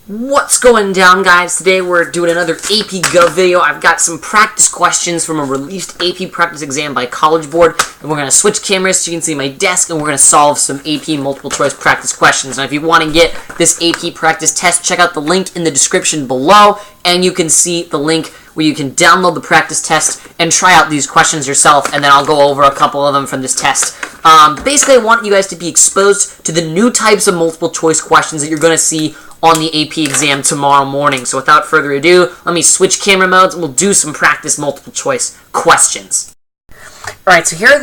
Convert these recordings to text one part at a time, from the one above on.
What's going down, guys? Today we're doing another AP Gov video. I've got some practice questions from a released AP practice exam by College Board, and we're going to switch cameras so you can see my desk, and we're going to solve some AP multiple choice practice questions. Now, if you want to get this AP practice test, check out the link in the description below, and you can see the link where you can download the practice test and try out these questions yourself, and then I'll go over a couple of them from this test. Basically, I want you guys to be exposed to the new types of multiple choice questions that you're going to see on the AP exam tomorrow morning. So without further ado, let me switch camera modes and we'll do some practice multiple choice questions. Alright, so here are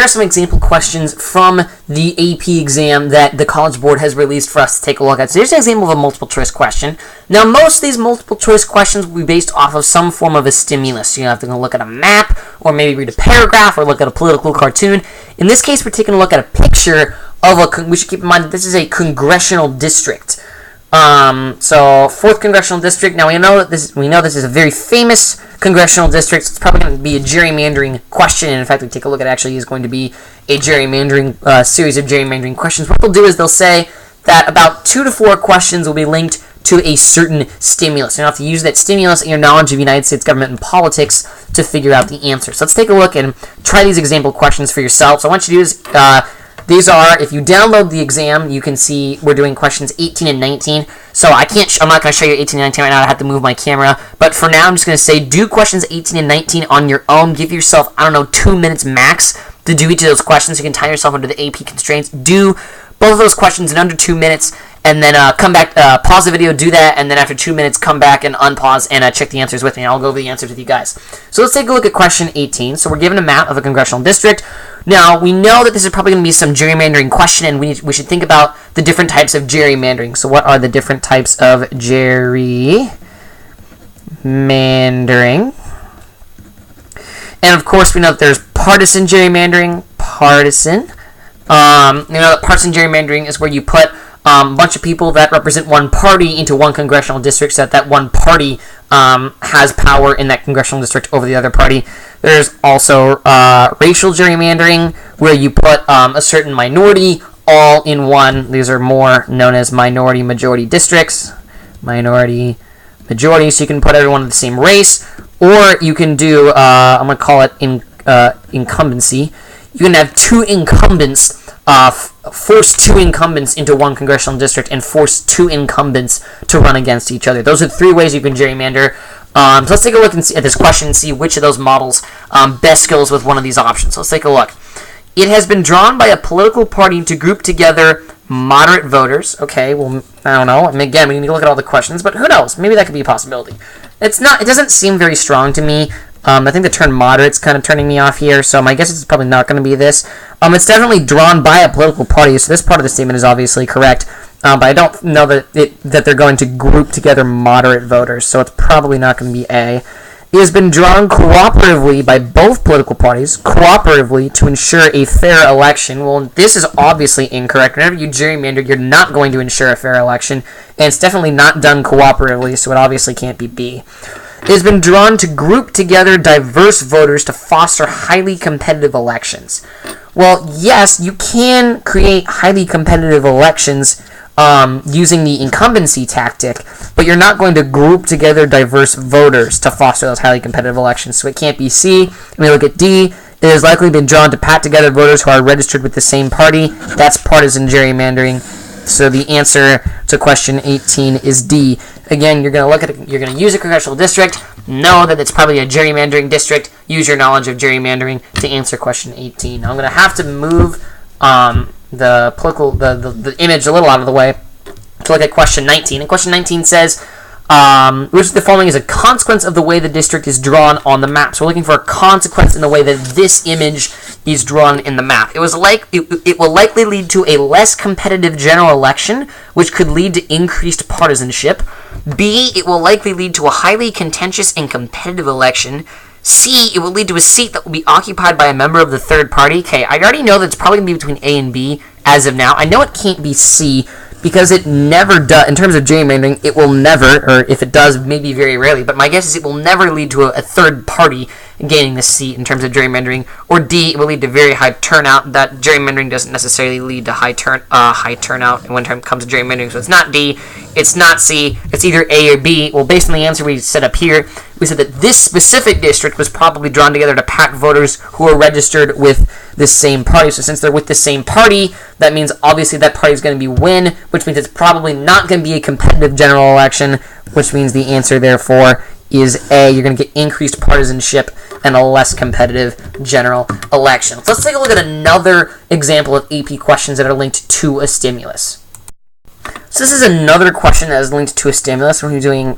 some example questions from the AP exam that the College Board has released for us to take a look at. So here's an example of a multiple choice question. Now, most of these multiple choice questions will be based off of some form of a stimulus. So you have to go look at a map, or maybe read a paragraph, or look at a political cartoon. In this case, we're taking a look at a picture of we should keep in mind that this is a congressional district. So 4th Congressional District. Now we know this is a very famous congressional district. So it's probably going to be a gerrymandering question. And in fact, we take a look at actually is going to be a gerrymandering series of gerrymandering questions. What they'll do is they'll say that about 2 to 4 questions will be linked to a certain stimulus. You have to use that stimulus and your knowledge of United States government and politics to figure out the answer. So let's take a look and try these example questions for yourself. So I want you to do is these are, if you download the exam, you can see we're doing questions 18 and 19. So I'm not going to show you 18 and 19 right now. I have to move my camera. But for now, I'm just going to say do questions 18 and 19 on your own. Give yourself, 2 minutes max to do each of those questions. You can tie yourself under the AP constraints. Do both of those questions in under 2 minutes. And then come back, pause the video, do that, and then after 2 minutes, come back and unpause and check the answers with me. And I'll go over the answers with you guys. So let's take a look at question 18. So we're given a map of a congressional district. Now, we know that this is probably going to be some gerrymandering question, and we should think about the different types of gerrymandering. So what are the different types of gerrymandering? And of course, we know that there's partisan gerrymandering. Partisan gerrymandering is where you put a bunch of people that represent one party into one congressional district so that one party has power in that congressional district over the other party. There's also racial gerrymandering, where you put a certain minority all in one. These are more known as minority-majority districts. Minority-majority, so you can put everyone of the same race. Or you can do, I'm going to call it incumbency. You can have 2 incumbents force 2 incumbents into one congressional district and force 2 incumbents to run against each other. Those are 3 ways you can gerrymander. So let's take a look at this question and see which of those models best goes with one of these options. So let's take a look. It has been drawn by a political party to group together moderate voters. Okay, well, I don't know. I mean, again, we need to look at all the questions, but who knows? Maybe that could be a possibility. It doesn't seem very strong to me. I think the term moderate's kind of turning me off here, so my guess is it's probably not going to be this. It's definitely drawn by a political party, so this part of the statement is obviously correct, but I don't know that they're going to group together moderate voters, so it's probably not going to be A. It has been drawn cooperatively by both political parties, cooperatively to ensure a fair election. Well, this is obviously incorrect. Whenever you gerrymander, you're not going to ensure a fair election, and it's definitely not done cooperatively, so it obviously can't be B. It has been drawn to group together diverse voters to foster highly competitive elections. Well, yes, you can create highly competitive elections using the incumbency tactic, but you're not going to group together diverse voters to foster those highly competitive elections, so it can't be C. Let me look at D. It has likely been drawn to pat together voters who are registered with the same party. That's partisan gerrymandering. So the answer to question 18 is D. Again, you're going to use a congressional district. Know that it's probably a gerrymandering district. Use your knowledge of gerrymandering to answer question 18. Now I'm going to have to move the image a little out of the way to look at question 19. And question 19 says, which of the following is a consequence of the way the district is drawn on the map. So we're looking for a consequence in the way that this image is drawn in the map. It will likely lead to a less competitive general election, which could lead to increased partisanship. B, it will likely lead to a highly contentious and competitive election. C, it will lead to a seat that will be occupied by a member of the third party. Okay, I already know that it's probably going to be between A and B as of now. I know it can't be C, because it never does, in terms of gerrymandering, it will never, or if it does, maybe very rarely, but my guess is it will never lead to a third party gaining the seat in terms of gerrymandering, or D, it will lead to very high turnout. That gerrymandering doesn't necessarily lead to high turnout when it comes to gerrymandering, so it's not D, it's not C, it's either A or B. Well, based on the answer we set up here, we said that this specific district was probably drawn together to pack voters who are registered with the same party. So since they're with the same party, that means obviously that party is going to be win, which means it's probably not going to be a competitive general election, which means the answer, therefore, is A. You're going to get increased partisanship and a less competitive general election. So let's take a look at another example of AP questions that are linked to a stimulus. So this is another question that is linked to a stimulus. We're doing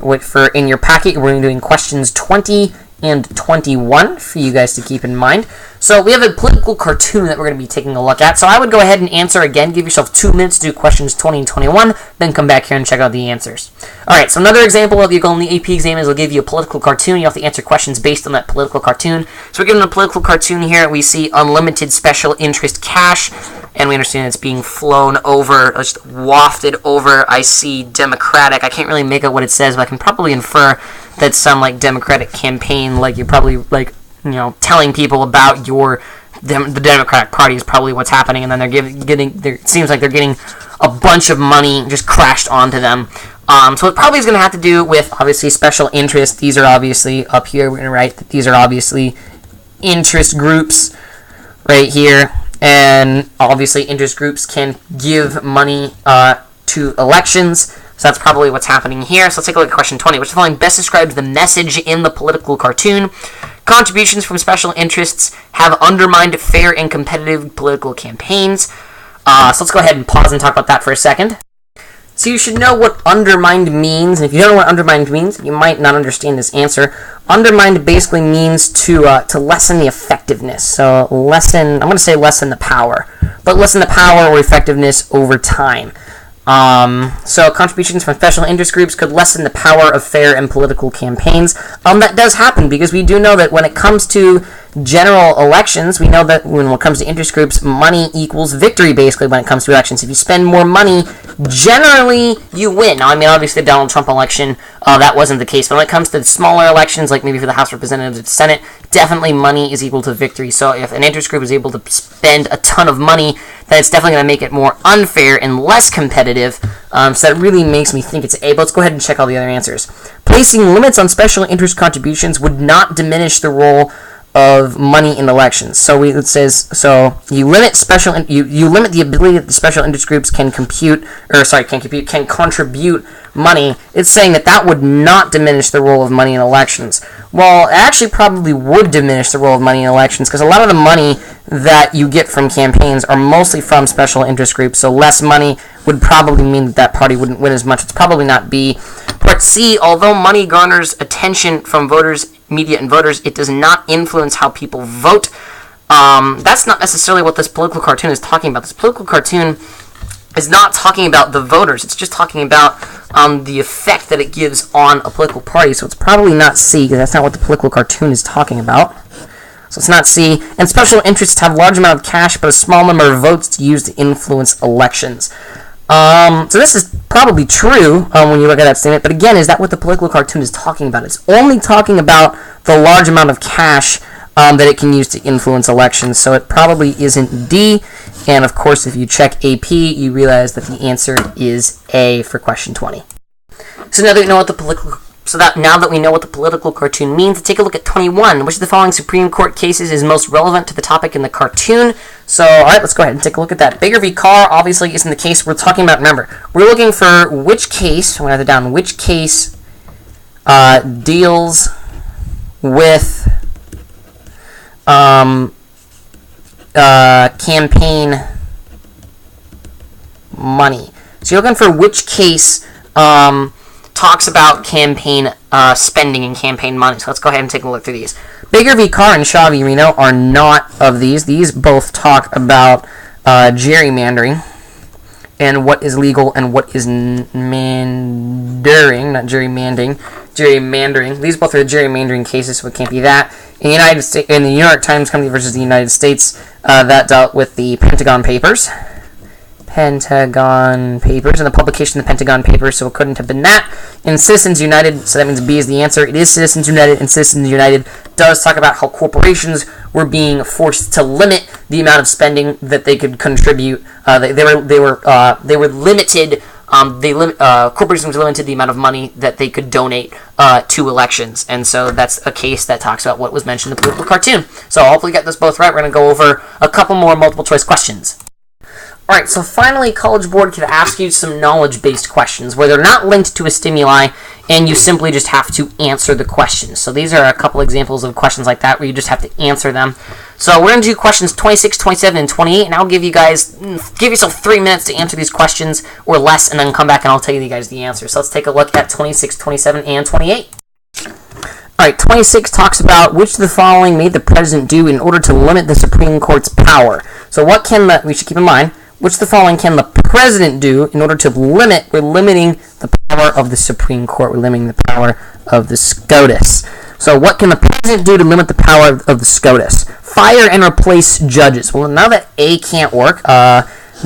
in your packet. We're doing questions 20 and 21 for you guys to keep in mind. So we have a political cartoon that we're going to be taking a look at. So I would go ahead and answer again. Give yourself 2 minutes to do questions 20 and 21. Then come back here and check out the answers. All right. So another example of you going the AP exam is they'll give you a political cartoon. You have to answer questions based on that political cartoon. So we're given a political cartoon here. We see unlimited special interest cash, and we understand it's being flown over, just wafted over. I see Democratic. I can't really make out what it says, but I can probably infer that's some like Democratic campaign, like you're probably like, you know, telling people about the Democratic Party is probably what's happening, and then it seems like they're getting a bunch of money just crashed onto them. So it probably is going to have to do with obviously special interest. These are obviously up here. We're going to write that these are obviously interest groups right here, and obviously interest groups can give money to elections. So that's probably what's happening here. So let's take a look at question 20, which the following best describes the message in the political cartoon. Contributions from special interests have undermined fair and competitive political campaigns. So let's go ahead and pause and talk about that for a second. So you should know what undermined means, and if you don't know what undermined means, you might not understand this answer. Undermined basically means to lessen the effectiveness. So I'm going to say lessen the power, but lessen the power or effectiveness over time. So contributions from special interest groups could lessen the power of fair and political campaigns. That does happen because we do know that when it comes to general elections, we know that when it comes to interest groups, money equals victory basically when it comes to elections. If you spend more money, generally you win. Now, I mean, obviously the Donald Trump election, that wasn't the case. But when it comes to smaller elections, like maybe for the House of Representatives or the Senate, definitely money is equal to victory. So if an interest group is able to spend a ton of money, then it's definitely going to make it more unfair and less competitive. So that really makes me think it's A. But let's go ahead and check all the other answers. Placing limits on special interest contributions would not diminish the role of money in elections. So it says you limit you limit the ability that the special interest groups can contribute money. It's saying that would not diminish the role of money in elections. Well, it actually probably would diminish the role of money in elections because a lot of the money that you get from campaigns are mostly from special interest groups. So less money would probably mean that party wouldn't win as much. It's probably not B. Part C, although money garners attention from voters, media, and voters, it does not influence how people vote. That's not necessarily what this political cartoon is talking about. This political cartoon is not talking about the voters. It's just talking about the effect that it gives on a political party. So it's probably not C, because that's not what the political cartoon is talking about. So it's not C. And special interests have a large amount of cash, but a small number of votes to use to influence elections. So this is probably true when you look at that statement. But again, is that what the political cartoon is talking about? It's only talking about the large amount of cash that it can use to influence elections. So it probably isn't D. And of course, if you check AP, you realize that the answer is A for question 20. So now that we know what the political cartoon means, let's take a look at 21. Which of the following Supreme Court cases is most relevant to the topic in the cartoon? So, all right, let's go ahead and take a look at that. Baker v. Carr obviously isn't the case we're talking about. Remember, we're looking for which case. I'm going to have it down. Which case deals with campaign money. So you're looking for which case talks about campaign spending and campaign money. So let's go ahead and take a look through these. Baker v. Carr and Shaw v. Reno are not of these. These both talk about gerrymandering and what is legal and what is gerrymandering, not gerrymandering. Gerrymandering. These both are gerrymandering cases, so it can't be that. In the New York Times Company versus the United States, that dealt with the Pentagon Papers. Pentagon Papers, and the publication of the Pentagon Papers, so it couldn't have been that. And Citizens United, so that means B is the answer. It is Citizens United, and Citizens United does talk about how corporations were being forced to limit the amount of spending that they could contribute. They were limited. Corporations were limited the amount of money that they could donate to elections, and so that's a case that talks about what was mentioned in the political cartoon. So hopefully get this both right. We're going to go over a couple more multiple choice questions. Alright, so finally, College Board could ask you some knowledge-based questions where they're not linked to a stimuli, and you simply just have to answer the questions. So these are a couple examples of questions like that where you just have to answer them. So we're going to do questions 26, 27, and 28, and I'll give yourself 3 minutes to answer these questions or less, and then come back and I'll tell you guys the answer. So let's take a look at 26, 27, and 28. Alright, 26 talks about which of the following may the president do in order to limit the Supreme Court's power. So what can we should keep in mind, which of the following can the president do in order to we're limiting the power of the Supreme Court, we're limiting the power of the SCOTUS. So what can the president do to limit the power of the SCOTUS? Fire and replace judges. Well, now that A can't work,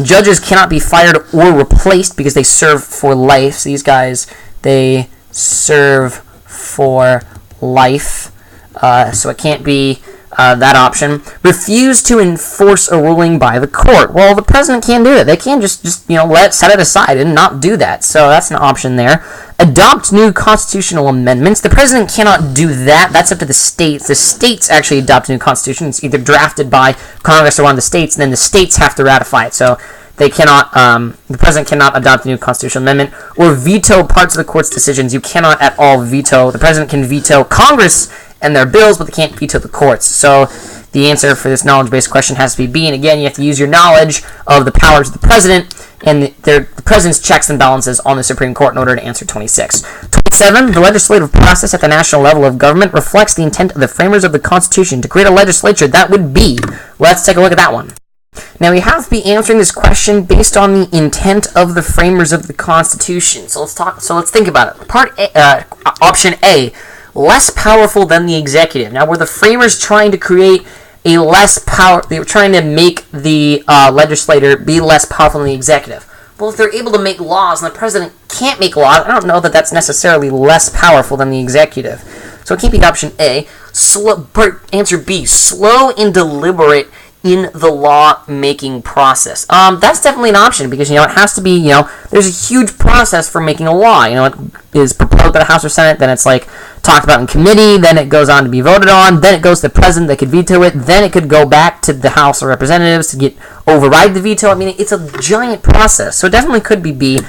judges cannot be fired or replaced because they serve for life. So these guys, they serve for life. So it can't be that option. Refuse to enforce a ruling by the court. Well, the president can't do it. They can't just set it aside and not do that. So that's an option there. Adopt new constitutional amendments. The president cannot do that. That's up to the states. The states actually adopt a new constitution. It's either drafted by Congress or one of the states, and then the states have to ratify it. So they cannot. The president cannot adopt a new constitutional amendment or veto parts of the court's decisions. You cannot at all veto. The president can veto Congress and their bills, but they can't veto the courts. So the answer for this knowledge-based question has to be B. And again, you have to use your knowledge of the powers of the president and the president's checks and balances on the Supreme Court in order to answer 26. 27, the legislative process at the national level of government reflects the intent of the framers of the Constitution to create a legislature that would be. Let's take a look at that one. Now, we have to be answering this question based on the intent of the framers of the Constitution. So let's think about it. Option A, less powerful than the executive. Now, were the framers trying to create a less power? They were trying to make the legislator be less powerful than the executive. Well, if they're able to make laws and the president can't make laws, I don't know that that's necessarily less powerful than the executive. So it can't be option A. Answer B, slow and deliberate in the law-making process. That's definitely an option because, it has to be, there's a huge process for making a law. It is proposed by the House or Senate, then it's talked about in committee, then it goes on to be voted on, then it goes to the president that could veto it, then it could go back to the House of Representatives to override the veto. I mean, it's a giant process, so it definitely could be B.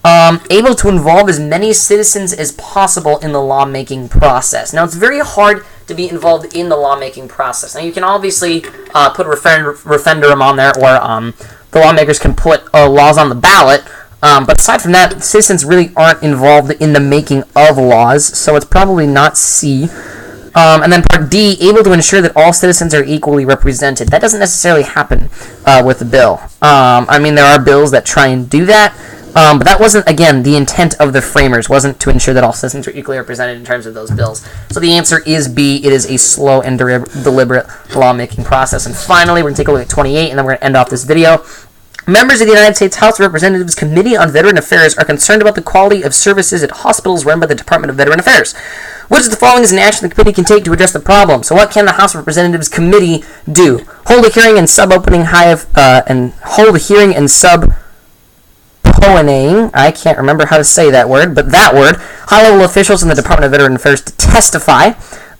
Able to involve as many citizens as possible in the lawmaking process. Now, it's very hard to be involved in the lawmaking process. Now, you can obviously put a referendum on there, or the lawmakers can put laws on the ballot, but aside from that, citizens really aren't involved in the making of laws, so it's probably not C. And then part D, able to ensure that all citizens are equally represented. That doesn't necessarily happen with the bill. There are bills that try and do that, but that wasn't, again, the intent of the framers, wasn't to ensure that all citizens were equally represented in terms of those bills. So the answer is B. It is a slow and deliberate lawmaking process. And finally, we're going to take a look at 28, and then we're going to end off this video. Members of the United States House of Representatives Committee on Veteran Affairs are concerned about the quality of services at hospitals run by the Department of Veteran Affairs. Which of the following is an action the committee can take to address the problem? So what can the House of Representatives Committee do? Hold a hearing and I can't remember how to say that word, but that word. High-level officials in the Department of Veteran Affairs to testify.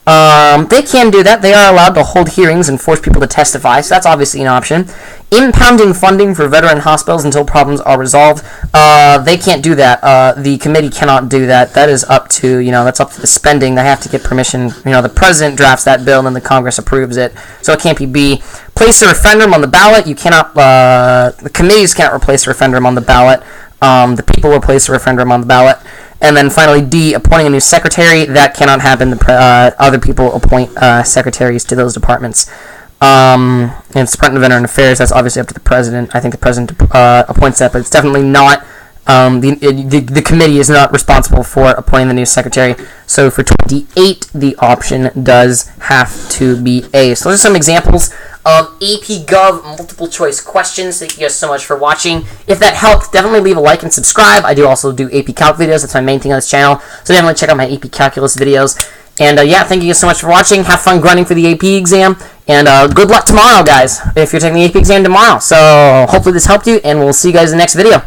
They can do that. They are allowed to hold hearings and force people to testify, so that's obviously an option. Impounding funding for veteran hospitals until problems are resolved. They can't do that. The committee cannot do that. That is up to, that's up to the spending. They have to get permission. The president drafts that bill and then the Congress approves it. So it can't be B. Place a referendum on the ballot. You cannot, the committees cannot replace a referendum on the ballot. The people will place a referendum on the ballot. And then finally, D, appointing a new secretary. That cannot happen. Other people appoint secretaries to those departments. And it's Department of Veteran Affairs. That's obviously up to the president. I think the president appoints that, but it's definitely not. The committee is not responsible for appointing the new secretary. So for 28, the option does have to be A. So those are some examples of AP Gov multiple choice questions. Thank you guys so much for watching. If that helped, definitely leave a like and subscribe. I do also do AP Calc videos. That's my main thing on this channel. So definitely check out my AP Calculus videos. And yeah, thank you guys so much for watching. Have fun grinding for the AP exam. And good luck tomorrow, guys, if you're taking the AP exam tomorrow. So hopefully this helped you, and we'll see you guys in the next video.